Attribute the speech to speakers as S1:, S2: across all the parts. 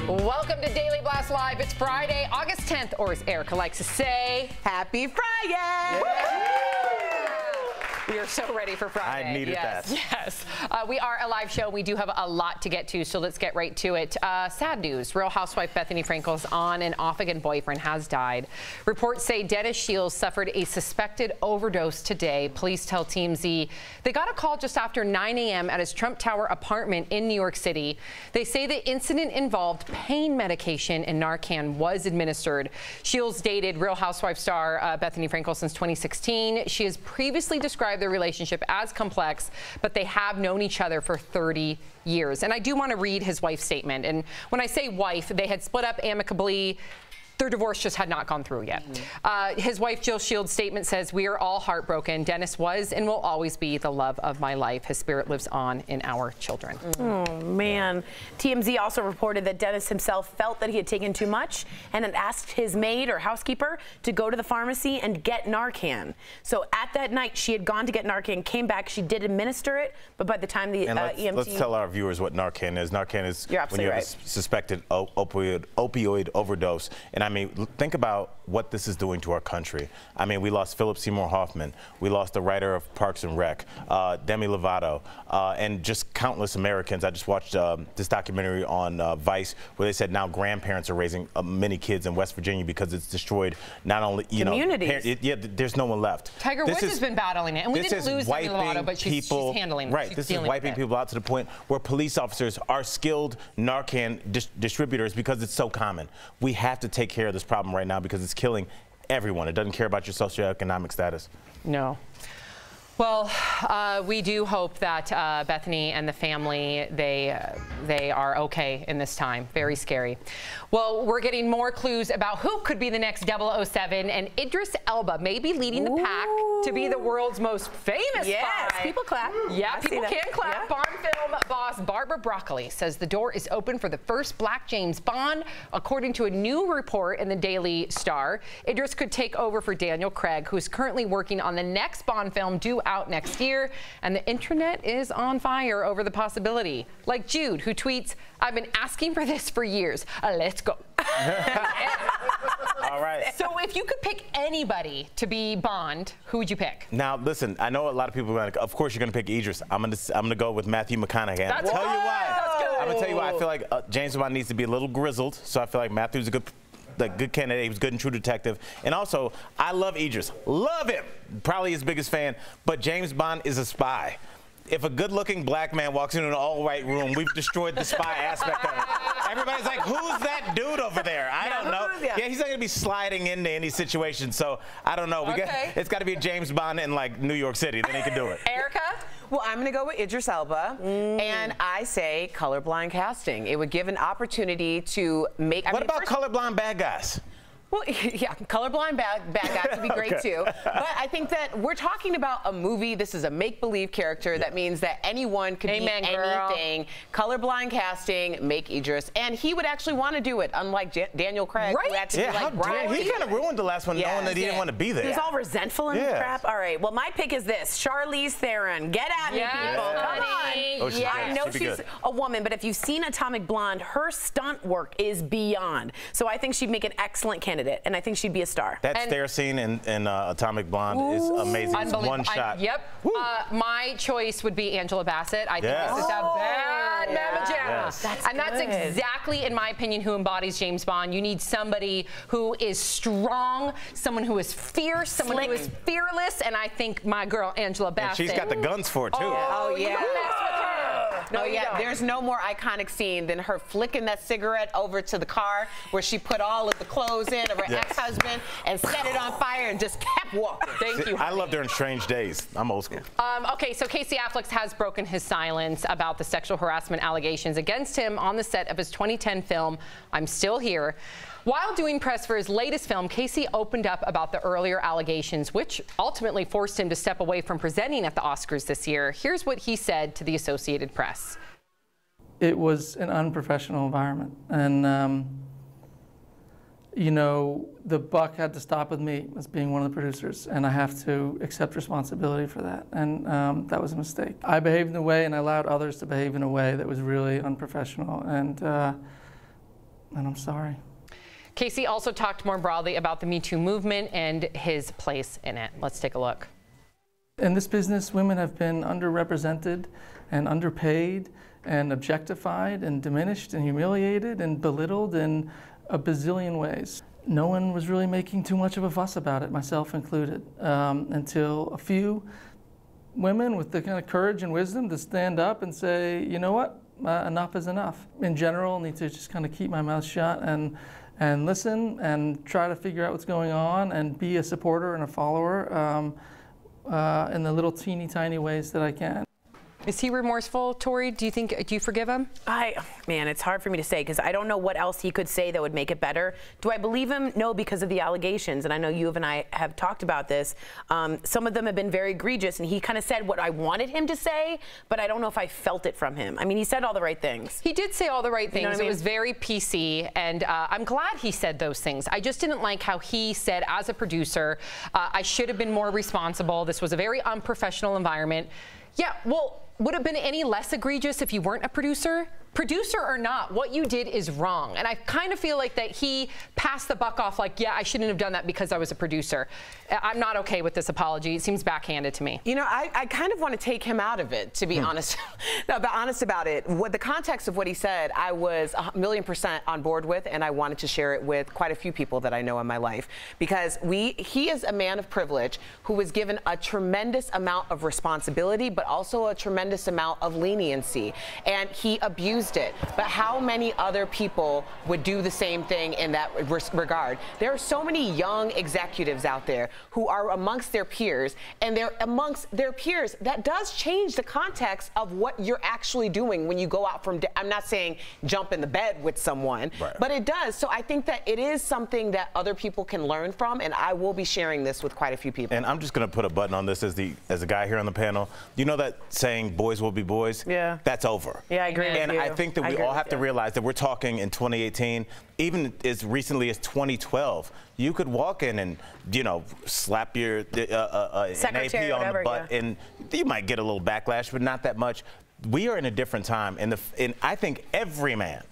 S1: Welcome to Daily Blast Live. It's Friday, August 10th, or as Erica likes to say,
S2: Happy Friday!
S1: Yeah. We are so ready for Friday.
S3: I needed that.
S1: Yes. We are a live show. We do have a lot to get to, so let's get right to it. Sad news. Real housewife Bethany Frankel's on and off again boyfriend has died. Reports say Dennis Shields suffered a suspected overdose today. Police tell TMZ they got a call just after 9 a.m. at his Trump Tower apartment in New York City. They say the incident involved pain medication and Narcan was administered. Shields dated Real Housewife star Bethany Frankel since 2016. She has previously described their relationship as complex, but they have known each other for 30 years. And I do want to read his wife's statement. And when I say wife, they had split up amicably. Their divorce just had not gone through yet. His wife, Jill Shields' statement says, "We are all heartbroken. Dennis was and will always be the love of my life. His spirit lives on in our children."
S2: Oh, man. TMZ also reported that Dennis himself felt that he had taken too much and had asked his maid or housekeeper to go to the pharmacy and get Narcan. So at that night, she had gone to get Narcan, came back. She did administer it, but by the time the EMT...
S3: Let's tell our viewers what Narcan is. Narcan is when you have a suspected opioid overdose. And I mean, think about what this is doing to our country. I mean, we lost Philip Seymour Hoffman. We lost the writer of Parks and Rec, Demi Lovato, and just countless Americans. I just watched this documentary on Vice where they said now grandparents are raising many kids in West Virginia because it's destroyed not only,
S2: communities.
S3: There's no one left.
S1: Tiger Woods has been battling it, and we didn't lose Demi Lovato, but she's handling it.
S3: Right, this is wiping people out to the point where police officers are skilled Narcan distributors because it's so common. We have to take care of this problem right now because it's killing everyone. It doesn't care about your socioeconomic status.
S1: No. Well, we do hope that Bethany and the family, they are okay in this time. Very scary. Well, we're getting more clues about who could be the next 007, and Idris Elba may be leading the pack to be the world's most famous spy.
S2: People clap.
S1: Yeah, people can clap. Yeah. Bond film boss Barbara Broccoli says the door is open for the first Black James Bond. According to a new report in the Daily Star, Idris could take over for Daniel Craig, who's currently working on the next Bond film due out next year, and the internet is on fire over the possibility. Like Jude, who tweets, "I've been asking for this for years. Let's go."
S3: All right.
S1: So if you could pick anybody to be Bond, who would you pick?
S3: Now, listen, I know a lot of people are going to, of course, you're going to pick Idris. I'm going to go with Matthew McConaughey. I'm going to tell you why. I'm going to tell you why. I feel like James Bond needs to be a little grizzled, so I feel like Matthew's a good candidate. He was good and true detective. And also, I love Idris. Love him. Probably his biggest fan. But James Bond is a spy. If a good-looking black man walks into an all-white room, we've destroyed the spy aspect of it. Everybody's like, who's that dude over there? I don't know. Yeah, he's not going to be sliding into any situation. So, I don't know. It's got to be a James Bond in, like, New York City. Then he can do it.
S1: Erica?
S4: Well, I'm going to go with Idris Elba, and I say colorblind casting. It would give an opportunity to make...
S3: What about colorblind bad guys?
S4: Well, yeah, colorblind bad guys would be great too. But I think that we're talking about a movie. This is a make-believe character. That means that anyone could be anything. Colorblind casting, make Idris, and he would actually want to do it, unlike Daniel Craig, who had to be like,
S3: he kind of ruined the last one, knowing that he didn't want to be there.
S2: He was all resentful and crap. All right, well, my pick is this: Charlize Theron. Get at me, people. Come on.
S3: Oh,
S2: I know she's a woman, but if you've seen Atomic Blonde, her stunt work is beyond. So I think she'd make an excellent candidate, and I think she'd be a star.
S3: That stair scene in Atomic Blonde is amazing. It's one shot.
S1: My choice would be Angela Bassett. I think this is a bad Mama Jama. And that's exactly, in my opinion, who embodies James Bond. You need somebody who is strong, someone who is fierce, someone who is fearless, and I think my girl Angela Bassett.
S3: And she's got the guns for it, too.
S4: Oh, yeah.
S1: You don't mess with her.
S4: No, there's no more iconic scene than her flicking that cigarette over to the car where she put all of the clothes in of her ex-husband and set it on fire and just kept walking.
S1: Thank you.
S3: I loved her in Strange Days. I'm old school.
S1: Okay, so Casey Affleck has broken his silence about the sexual harassment allegations against him on the set of his 2010 film, I'm Still Here. While doing press for his latest film, Casey opened up about the earlier allegations, which ultimately forced him to step away from presenting at the Oscars this year. Here's what he said to the Associated Press.
S5: It was an unprofessional environment, and you know, the buck had to stop with me as being one of the producers, and I have to accept responsibility for that, and that was a mistake. I behaved in a way, and I allowed others to behave in a way that was really unprofessional, and and I'm sorry.
S1: Casey also talked more broadly about the Me Too movement and his place in it. Let's take a look.
S5: In this business, women have been underrepresented and underpaid and objectified and diminished and humiliated and belittled in a bazillion ways. No one was really making too much of a fuss about it, myself included, until a few women with the kind of courage and wisdom to stand up and say, you know what, enough is enough. In general, I need to just kind of keep my mouth shut and listen and try to figure out what's going on and be a supporter and a follower in the little teeny tiny ways that I can.
S1: Is he remorseful, Tori? Do you forgive him?
S2: Man, it's hard for me to say because I don't know what else he could say that would make it better. Do I believe him? No, because of the allegations. And I know you and I have talked about this. Some of them have been very egregious, and he kind of said what I wanted him to say, but I don't know if I felt it from him. I mean, he said all the right things.
S1: He did say all the right things. You know what I mean? It was very PC, and I'm glad he said those things. I just didn't like how he said, as a producer, I should have been more responsible. This was a very unprofessional environment. Yeah, well, would it have been any less egregious if you weren't a producer? Producer or not, what you did is wrong. And I kind of feel like that he passed the buck off like, yeah, I shouldn't have done that because I was a producer. I'm not okay with this apology. It seems backhanded to me.
S4: You know, I kind of want to take him out of it, to be honest. No, but honest about it. What the context of what he said, I was 1,000,000% on board with, and I wanted to share it with quite a few people that I know in my life. Because he is a man of privilege who was given a tremendous amount of responsibility, but also a tremendous amount of leniency. And he abused it. But how many other people would do the same thing in that regard? There are so many young executives out there who are amongst their peers, and they're amongst their peers. That does change the context of what you're actually doing when you go out from, I'm not saying jump in the bed with someone, right, but it does. So I think that it is something that other people can learn from, and I will be sharing this with quite a few people.
S3: And I'm just going to put a button on this as a guy here on the panel. You know that saying, boys will be boys?
S2: Yeah.
S3: That's over.
S2: Yeah, I agree
S3: and
S2: with you.
S3: I think that we all have to realize that we're talking in 2018, even as recently as 2012. You could walk in and, you know, slap your an AP on the butt, and you might get a little backlash, but not that much. We are in a different time, and I think every man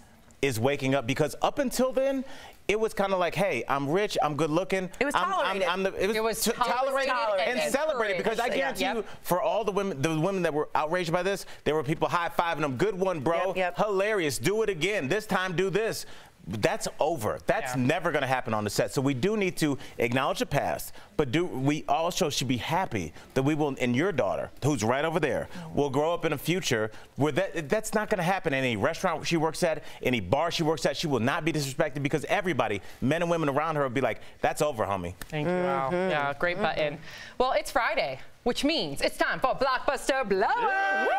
S3: is waking up, because up until then, it was kind of like, hey, I'm rich, I'm good looking.
S2: It was tolerated.
S3: It was tolerated and celebrated, because I guarantee you, for all the women that were outraged by this, there were people high-fiving them. Good one, bro. Hilarious. Do it again. This time, do this. That's over. That's never going to happen on the set. So we do need to acknowledge the past, but we also should be happy that we will, and your daughter, who's right over there, will grow up in a future where that's not going to happen in any restaurant she works at, any bar she works at. She will not be disrespected, because everybody, men and women around her, will be like, that's over, homie.
S1: Thank you. Wow. Yeah, great button. Well, it's Friday, which means it's time for Blockbuster Blowout.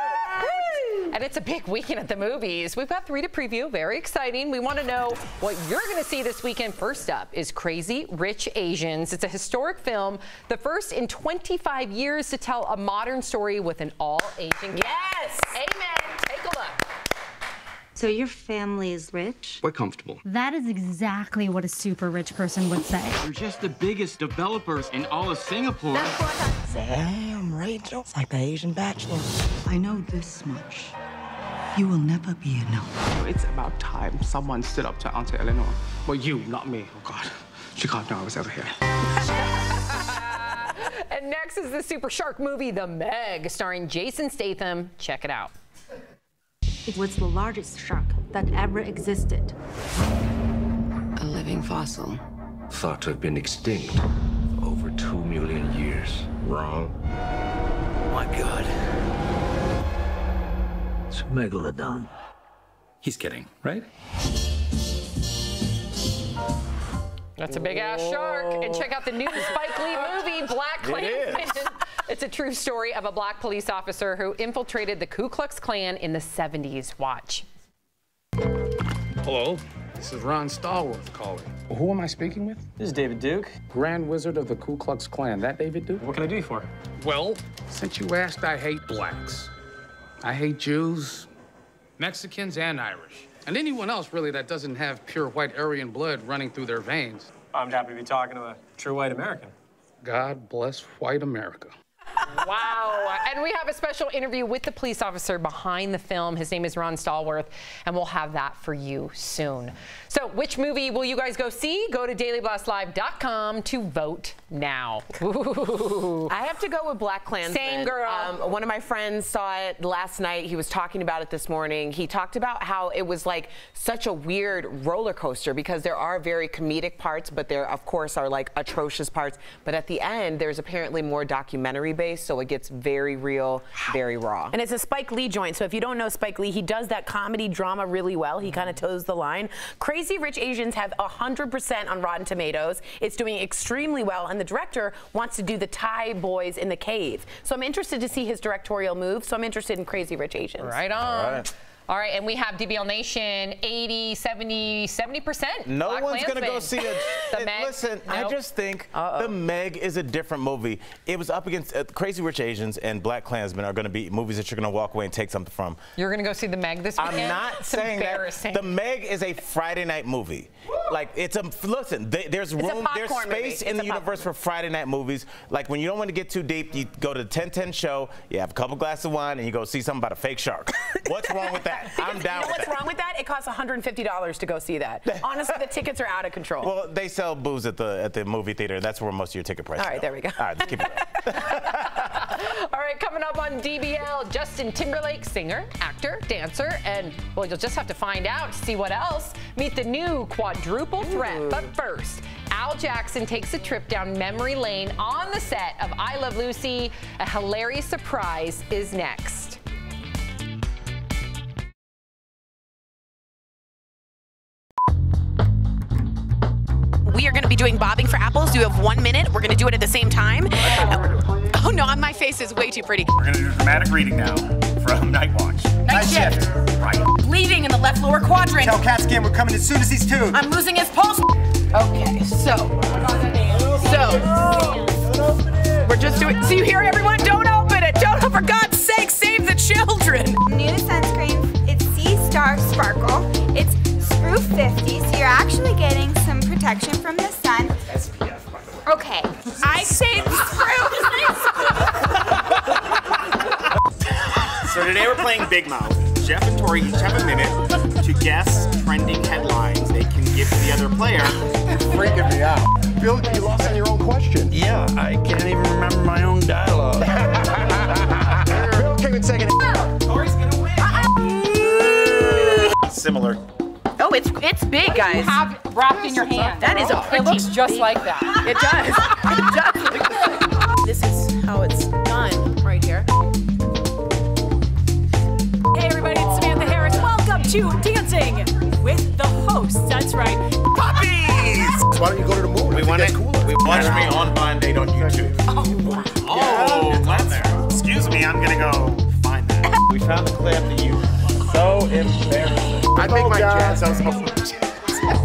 S1: And it's a big weekend at the movies. We've got 3 to preview. Very exciting. We want to know what you're going to see this weekend. First up is Crazy Rich Asians. It's a historic film, the first in 25 years to tell a modern story with an all-Asian cast.
S2: Yes!
S1: Amen. Take a look.
S6: So your family is rich?
S7: We're comfortable.
S6: That is exactly what a super rich person would say.
S7: We're just the biggest developers in all of Singapore.
S8: Damn, Rachel. It's like the Asian Bachelor. I know this much. You will never be enough.
S9: It's about time someone stood up to Auntie Eleanor. Well, you, not me. Oh, God. She can't know I was ever here.
S1: And next is the super shark movie, The Meg, starring Jason Statham. Check it out.
S6: It was the largest shark that ever existed.
S10: A living fossil.
S11: Thought to have been extinct for over 2 million years. Wrong.
S8: My God. It's a megalodon.
S7: He's kidding, right?
S1: That's a big-ass shark. And check out the new Spike Lee movie, Black Klansman. It's a true story of a black police officer who infiltrated the Ku Klux Klan in the 70s. Watch.
S9: Hello. This is Ron Stallworth calling. Who am I speaking with?
S12: This is David Duke.
S9: Grand Wizard of the Ku Klux Klan. That David Duke?
S12: What can I do you for?
S9: Well, since you asked, I hate blacks. I hate Jews, Mexicans, and Irish. And anyone else, really, that doesn't have pure white Aryan blood running through their veins.
S12: I'm happy to be talking to a true white American.
S9: God bless white America.
S1: Wow. And we have a special interview with the police officer behind the film. His name is Ron Stallworth, and we'll have that for you soon. So which movie will you guys go see? Go to dailyblastlive.com to vote now. Ooh.
S4: I have to go with Black Klansman.
S1: Same girl.
S4: One of my friends saw it last night. He was talking about it this morning. He talked about how it was like such a weird roller coaster because there are very comedic parts, but there, of course, are like atrocious parts. But at the end, there's apparently more documentary based, so it gets very real, very raw.
S2: And it's a Spike Lee joint, so if you don't know Spike Lee, he does that comedy drama really well. He kind of toes the line. Crazy Rich Asians have 100% on Rotten Tomatoes. It's doing extremely well, and the director wants to do the Thai Boys in the Cave. So I'm interested to see his directorial move, so I'm interested in Crazy Rich Asians.
S1: Right on. All right, and we have DBL Nation 80, 70, 70%.
S3: No
S1: Black
S3: one's going to go see it.
S1: The Meg?
S3: Listen,
S1: Nope.
S3: I just think The Meg is a different movie. It was up against Crazy Rich Asians and Black Klansman are going to be movies that you're going to walk away and take something from.
S1: You're going to go see The Meg this weekend?
S3: I'm not saying that. The Meg is a Friday night movie. Like, it's a, listen, there's room, there's space in the universe for Friday night movies. Like, when you don't want to get too deep, you go to the 10-10 show, you have a couple glasses of wine, and you go see something about a fake shark. What's wrong with that? I'm down with
S2: what's wrong with that? It costs $150 to go see that. Honestly, the tickets are out of control.
S3: Well, they sell booze at the movie theater. That's where most of your ticket prices
S2: All right, there we go.
S3: All right, let's keep it
S1: All right, coming up on DBL, Justin Timberlake, singer, actor, dancer, and, well, you'll just have to find out to see what else. Meet the new quadruple threat. But first, Al Jackson takes a trip down memory lane on the set of I Love Lucy. A hilarious surprise is next.
S2: We are going to be doing bobbing for apples. You have 1 minute. We're going to do it at the same time. Oh no, my face is way too pretty.
S12: We're going to do a dramatic reading now from Night Watch.
S2: Night shift.
S12: Right.
S2: Bleeding in the left lower quadrant.
S12: Tell Cat Scan we're coming as soon as he's tuned.
S2: I'm losing his pulse. Okay, so we're just doing. So you hear everyone? Don't open it. Don't, for God's sake, save the children.
S13: New sunscreen. It's Sea Star Sparkle. It's Sproof 50, so you're actually getting some protection from the sun.
S12: SPF, by the way.
S13: Okay, I say Sproof.
S12: So today we're playing Big Mouth. Jeff and Tori each have a minute to guess trending headlines they can give to the other player.
S14: You're freaking me out. Bill, you lost on your own question.
S15: Yeah, I can't even remember my own dialogue.
S14: Bill came in second.
S12: Tori's gonna win. Similar.
S2: Oh, it's big, guys.
S16: You have wrapped in your hand.
S2: That is a pretty.
S16: It looks just like that.
S2: It does. It does. This is how it's done right here.
S16: Hey everybody, it's Samantha Harris. Welcome to Dancing with the Hosts. That's right.
S14: Puppies! So why don't you go to the moon?
S3: We watch me on Blind Date on YouTube.
S12: Oh, excuse me, I'm gonna go find that.
S3: We found the clip that you so embarrassing.
S14: I'd make my jazz out of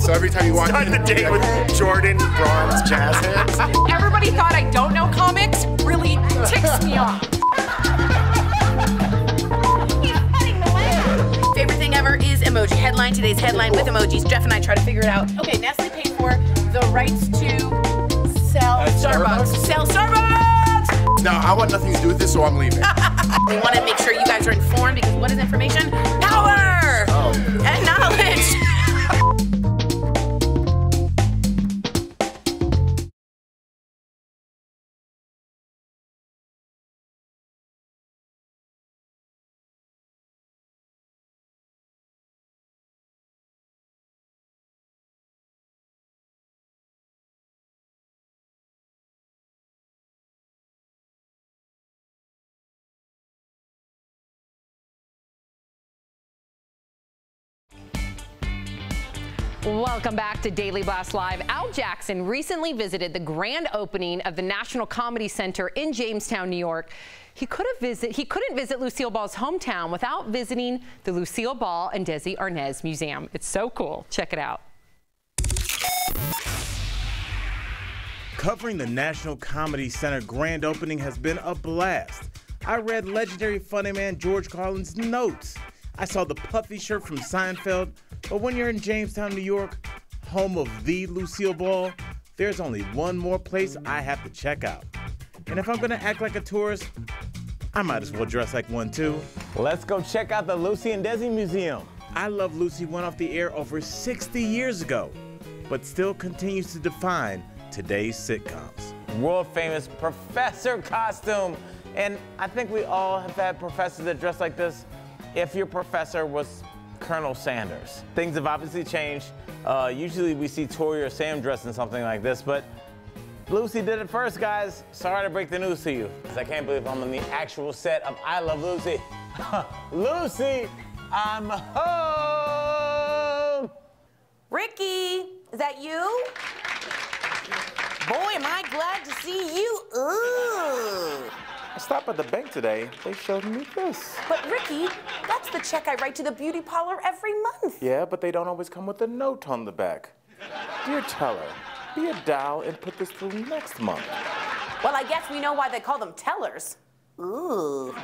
S14: so every time you watch
S12: Start the date with Jordan Braun's jazz hands.
S16: Everybody thought I don't know comics. Really ticks me off.
S2: Favorite thing ever is emoji. Headline, today's headline with emojis. Jeff and I try to figure it out. Okay, Nestle paid for the rights to sell Starbucks. Sell Starbucks!
S14: No, I want nothing to do with this, so I'm leaving.
S2: We want to make sure you guys are informed because what is information? Power! And knowledge!
S1: Welcome back to Daily Blast Live. Al Jackson recently visited the grand opening of the National Comedy Center in Jamestown, New York. He couldn't visit Lucille Ball's hometown without visiting the Lucille Ball and Desi Arnaz Museum. It's so cool. Check it out.
S3: Covering the National Comedy Center grand opening has been a blast. I read legendary funny man George Carlin's notes. I saw the puffy shirt from Seinfeld, but when you're in Jamestown, New York, home of the Lucille Ball, there's only one more place I have to check out. And if I'm gonna act like a tourist, I might as well dress like one too.
S17: Let's go check out the Lucy and Desi Museum.
S3: I Love Lucy went off the air over 60 years ago, but still continues to define today's sitcoms.
S17: World famous professor costume. And I think we all have had professors that dress like this. If your professor was Colonel Sanders. Things have obviously changed. Usually we see Tori or Sam dressed in something like this, but Lucy did it first, guys. Sorry to break the news to you. I can't believe I'm on the actual set of I Love Lucy. Lucy, I'm home.
S2: Ricky, is that you? Boy, am I glad to see you. Ooh.
S3: I stopped at the bank today. They showed me this.
S2: But Ricky, that's the check I write to the beauty parlor every month.
S3: Yeah, but they don't always come with a note on the back. Dear teller, be a doll and put this through next month.
S2: Well, I guess we know why they call them tellers. Ooh.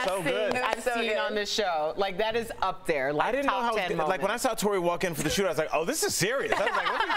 S17: So good.
S4: I've seen on this show. Like, that is up there. Like,
S3: I didn't know
S4: top
S3: how
S4: 10 moments.
S3: like when I saw Tori walk in for the shoot, I was like, oh, this is serious. I was like, let me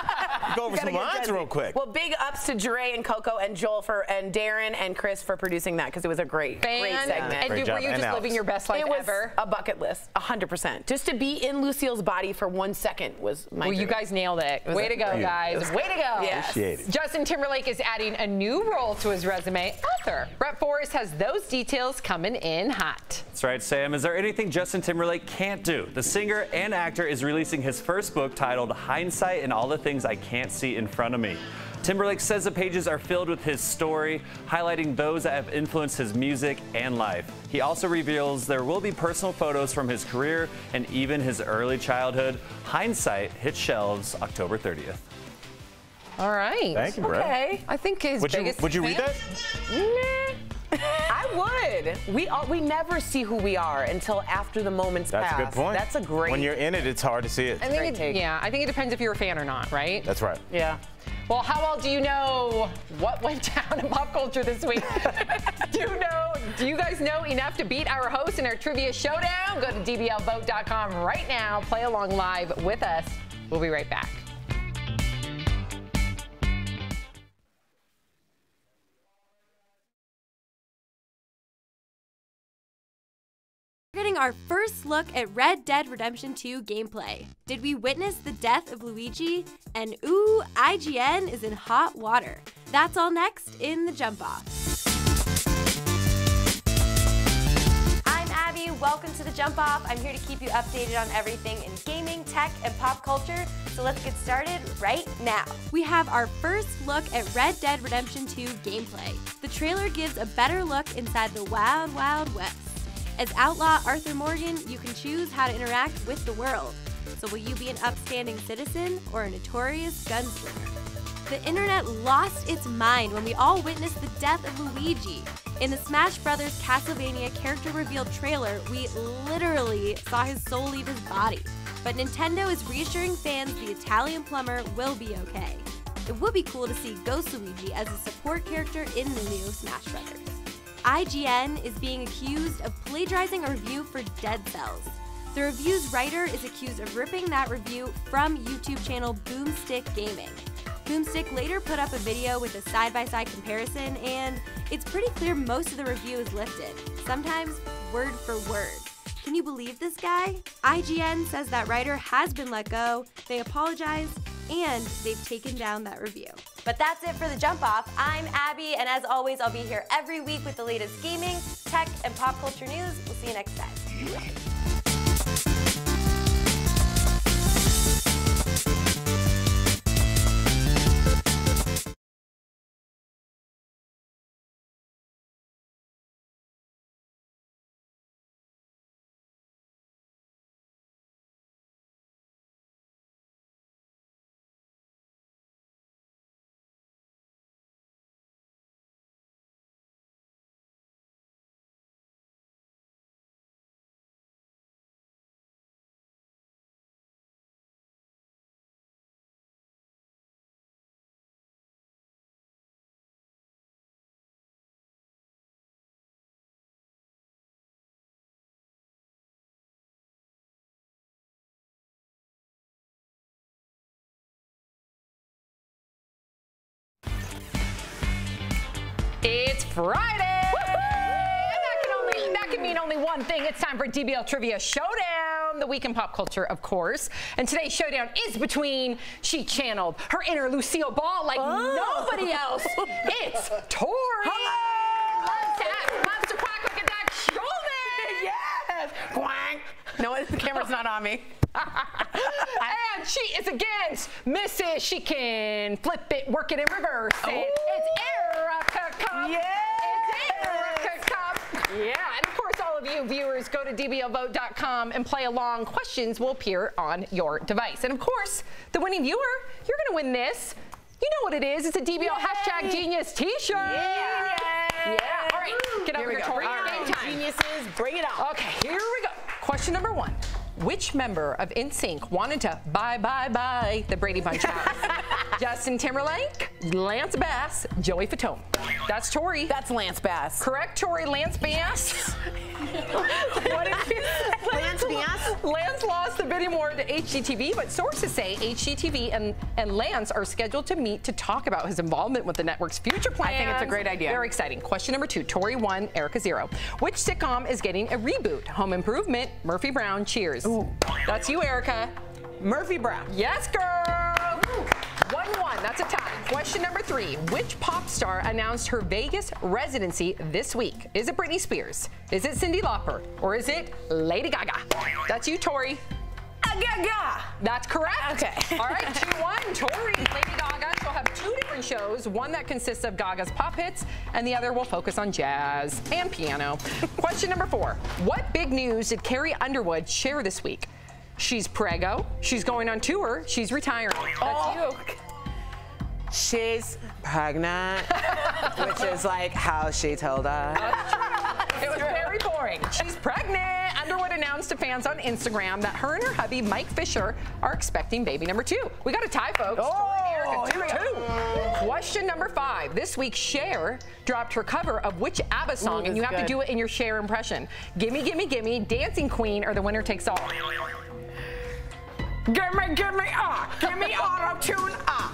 S3: go over some lines real quick.
S2: Well, big ups to Dre and Coco and Joel and Darren and Chris for producing that, because it was a great segment.
S1: And were you just living your best life ever?
S2: It was a bucket list, 100%. Just to be in Lucille's body for 1 second was my dream.
S1: You guys nailed it. Way to go, guys. Way to go.
S2: Yes.
S3: Appreciate it.
S1: Justin Timberlake is adding a new role to his resume, author. Brett Forrest has those details coming in hot.
S18: That's right, Sam. Is there anything Justin Timberlake can't do? The singer and actor is releasing his first book titled Hindsight and All the Things I Can't See in Front of Me. Timberlake says the pages are filled with his story, highlighting those that have influenced his music and life. He also reveals there will be personal photos from his career and even his early childhood. Hindsight hits shelves October 30th.
S1: All right.
S3: Thank you, Brett.
S2: Okay.
S1: I think his biggest
S3: Would you read that?
S4: I would. We never see who we are until after the moments pass.
S3: That's a good point.
S4: That's a great.
S3: When you're in it, it's hard to see it.
S1: I think I think it depends if you're a fan or not, right?
S3: That's right.
S4: Yeah.
S1: Well, how well do you know what went down in pop culture this week? Do you guys know enough to beat our host in our trivia showdown? Go to dblvote.com right now. Play along live with us. We'll be right back.
S19: Getting our first look at Red Dead Redemption 2 gameplay. Did we witness the death of Luigi? And ooh, IGN is in hot water. That's all next in the Jump Off. I'm Abby, welcome to the Jump Off. I'm here to keep you updated on everything in gaming, tech, and pop culture. So let's get started right now. We have our first look at Red Dead Redemption 2 gameplay. The trailer gives a better look inside the Wild Wild West. As Outlaw Arthur Morgan, you can choose how to interact with the world. So will you be an upstanding citizen or a notorious gunslinger? The internet lost its mind when we all witnessed the death of Luigi. In the Smash Bros. Castlevania character reveal trailer, we literally saw his soul leave his body. But Nintendo is reassuring fans the Italian plumber will be okay. It would be cool to see Ghost Luigi as a support character in the new Smash Bros. IGN is being accused of plagiarizing a review for Dead Cells. The review's writer is accused of ripping that review from YouTube channel Boomstick Gaming. Boomstick later put up a video with a side-by-side comparison, and it's pretty clear most of the review is lifted, sometimes word for word. Can you believe this guy? IGN says that writer has been let go, they apologized, and they've taken down that review. But that's it for the Jump Off. I'm Abby, and as always, I'll be here every week with the latest gaming, tech, and pop culture news. We'll see you next time.
S1: It's Friday! And that can mean only one thing. It's time for DBL Trivia Showdown, the week in pop culture, of course. And today's showdown is between, she channeled her inner Lucille Ball like nobody else. It's Tori! Loves to quack like a duck. Show me!
S2: Yes! Quack! No, the camera's not on me.
S1: And she is against Mrs. She can flip it, work it, and reverse it. It's Erica Cup.
S2: Yes!
S1: It's Erica Cup. Yeah, and of course, all of you viewers, go to dblvote.com and play along. Questions will appear on your device. And of course, the winning viewer, you're going to win this. You know what it is. It's a DBL hashtag Genius t-shirt.
S2: Yeah.
S1: All right, get over here, Tori.
S2: Game time. Geniuses, bring it on.
S1: Okay, here we go. Question number 1. Which member of NSYNC wanted to buy the Brady Bunch house? Justin Timberlake, Lance Bass, Joey Fatone. That's Tori.
S2: That's Lance Bass.
S1: Correct, Tori. Lance Bass. What did you say?
S2: Lance Bass?
S1: Lance lost the bidding war to HGTV, but sources say HGTV and Lance are scheduled to meet to talk about his involvement with the network's future plans.
S2: I think it's a great idea.
S1: Very exciting. Question number 2. Tori 1, Erica 0. Which sitcom is getting a reboot? Home Improvement, Murphy Brown, Cheers.
S2: Ooh.
S1: That's you, Erica.
S2: Murphy Brown.
S1: Yes, girl. 1-1. That's a tie. Question number 3. Which pop star announced her Vegas residency this week? Is it Britney Spears? Is it Cyndi Lauper? Or is it Lady Gaga? That's you, Tori.
S2: Gaga.
S1: That's correct.
S2: Okay.
S1: All right, 2-1. Tori, Lady Gaga. She'll have 2 different shows. One that consists of Gaga's pop hits, and the other will focus on jazz and piano. Question number 4. What big news did Carrie Underwood share this week? She's preggo. She's going on tour. She's retiring. That's you.
S4: She's pregnant, which is like how she told us.
S1: It was very boring. She's pregnant. Underwood announced to fans on Instagram that her and her hubby, Mike Fisher, are expecting baby number 2. We got a tie, folks.
S2: Oh, here we go.
S1: Question number 5. This week, Cher dropped her cover of which ABBA song, and you have to do it in your Cher impression. Gimme, gimme, gimme, Dancing Queen, or The Winner Takes All.
S2: Gimme, ah. Gimme auto-tune, ah.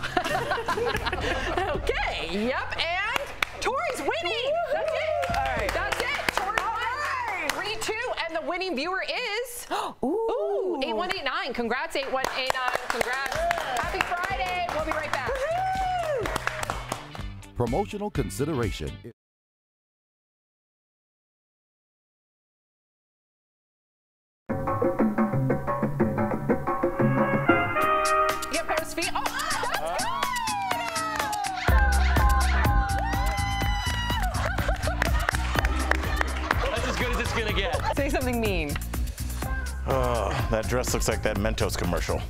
S1: Okay, yep, and Tori's winning. That's it. All right. That's it. Tori won. 3-2, and the winning viewer is 8189. Congrats, 8189. Congrats. Happy Friday. We'll be right back.
S20: Promotional consideration.
S1: Say something mean.
S3: Oh, that dress looks like that Mentos commercial.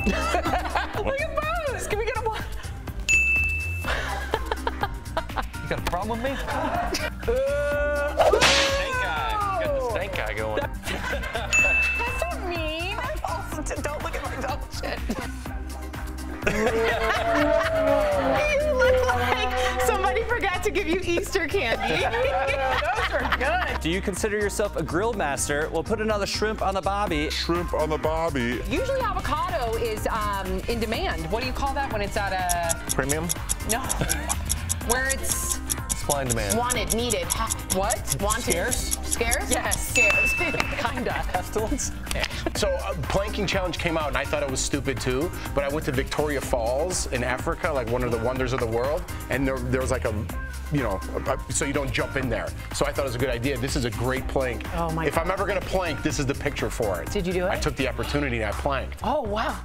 S1: Look at Bose. Can we get a one?
S18: You got a problem with me? Stank eye. You got the stank eye going.
S1: That's so mean.
S2: Don't look at my dog shit.
S4: You look like somebody forgot to give you Easter candy.
S2: Those are good.
S18: Do you consider yourself a grill master? We'll put another shrimp on the bobby.
S14: Shrimp on the bobby.
S1: Usually avocado is in demand. What do you call that when it's at a...
S3: Premium?
S1: No. Where it's...
S18: Supply and demand.
S2: Wanted, needed.
S1: What?
S2: Wanted.
S4: Scarce?
S2: Scarce?
S1: Yes.
S2: Scarce.
S1: Kinda.
S18: Pestilence?
S14: So planking challenge came out and I thought it was stupid too, but I went to Victoria Falls in Africa, like one of the wonders of the world, and there was like so you don't jump in there. So I thought it was a good idea. This is a great plank.
S2: Oh my
S14: If I'm ever gonna plank, this is the picture for it.
S2: Did you do it?
S14: I took the opportunity and I planked.
S2: Oh, wow.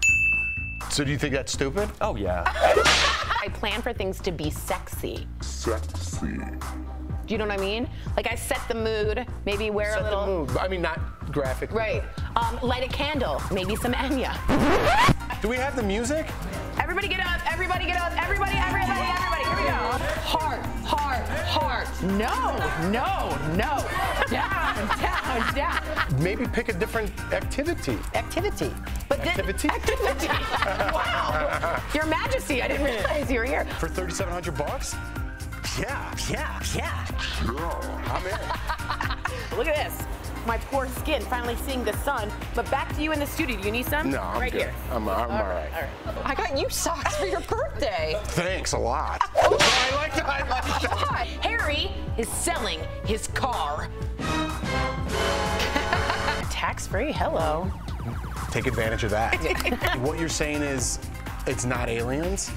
S14: So do you think that's stupid?
S18: Oh, yeah.
S2: I plan for things to be sexy.
S14: Sexy.
S2: Do you know what I mean? Like I set the mood, maybe wear
S14: Set
S2: a little...
S14: the mood. I mean, not graphically.
S2: Right. Light a candle, maybe some Enya.
S14: Do we have the music?
S2: Everybody get up, everybody get up, everybody, here we go.
S1: Heart, heart, heart.
S2: No. Down.
S14: Maybe pick a different activity.
S2: Activity. But
S14: Activity?
S2: Activity. Wow. Your Majesty, I didn't realize you were here.
S14: For $3,700? Yeah. I'm in.
S2: Look at this. my poor skin, finally seeing the sun. But back to you in the studio. Do you need some?
S14: No, I'm
S2: right
S14: good.
S2: Here.
S14: I'm all right.
S1: I got you socks for your birthday.
S14: Thanks a lot.
S2: Oh,
S14: I like that.
S2: Harry is selling his car. Tax-free, hello.
S14: Take advantage of that. What you're saying is it's not aliens?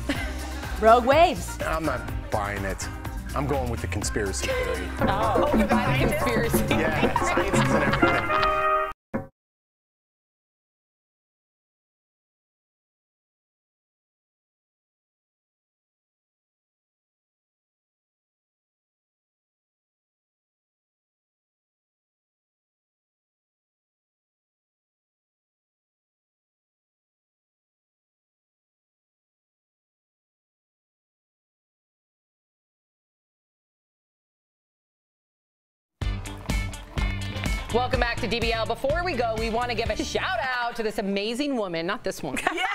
S19: Rogue Waves.
S14: I'm not buying it. I'm going with the conspiracy theory.
S1: Oh, you buy the conspiracy.
S14: Yeah, science and everything.
S1: Welcome back to DBL. Before we go, we want to give a shout out to this amazing woman, not this one.
S2: Yes,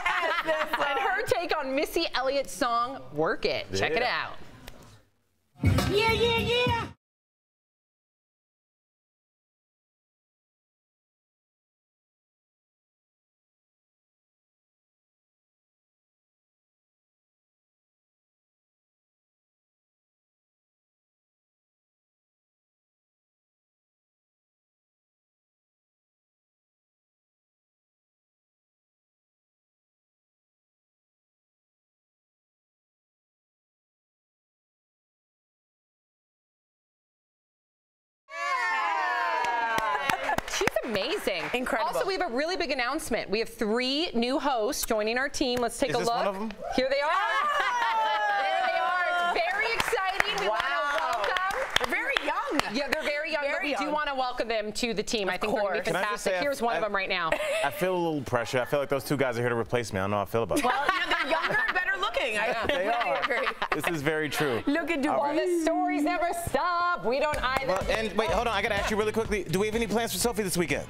S2: this one.
S1: And her take on Missy Elliott's song, Work It. Check it out.
S8: Yeah, yeah, yeah.
S1: She's amazing.
S2: Incredible.
S1: Also, we have a really big announcement. We have 3 new hosts joining our team. Let's take a look.
S3: Is this one of them?
S1: Here they are. There they are. It's very exciting. We want to welcome.
S2: They're very young.
S1: Yeah, they're very young, but we do want to welcome them to the team. I think they're going to be
S3: Can I just
S1: fantastic.
S3: say,
S1: Here's one of them right now.
S3: I feel a little pressure. I feel like those 2 guys are here to replace me. I don't know how I feel about it.
S2: Well, they're younger and better looking. I
S3: They are. This is very true.
S2: Look at
S1: Well, the stories never stop. We don't either.
S3: Well, and wait, hold on. I got to ask you really quickly. Do we have any plans for Sophie this weekend?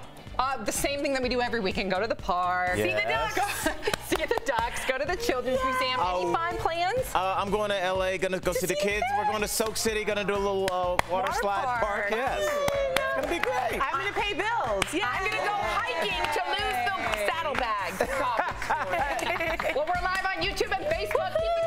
S1: The same thing that we do every weekend. Go to the park.
S3: Yes.
S1: See the ducks. See the ducks. Go to the Children's Museum. Any fun plans?
S3: I'm going to LA. Gonna go see the kids. We're going to Soak City. Gonna do a little water slide park. Yes. It's gonna be great.
S2: I'm gonna pay bills. Yeah.
S1: I'm gonna go hiking to lose the saddlebags. Well, we're live on YouTube and Facebook. Keep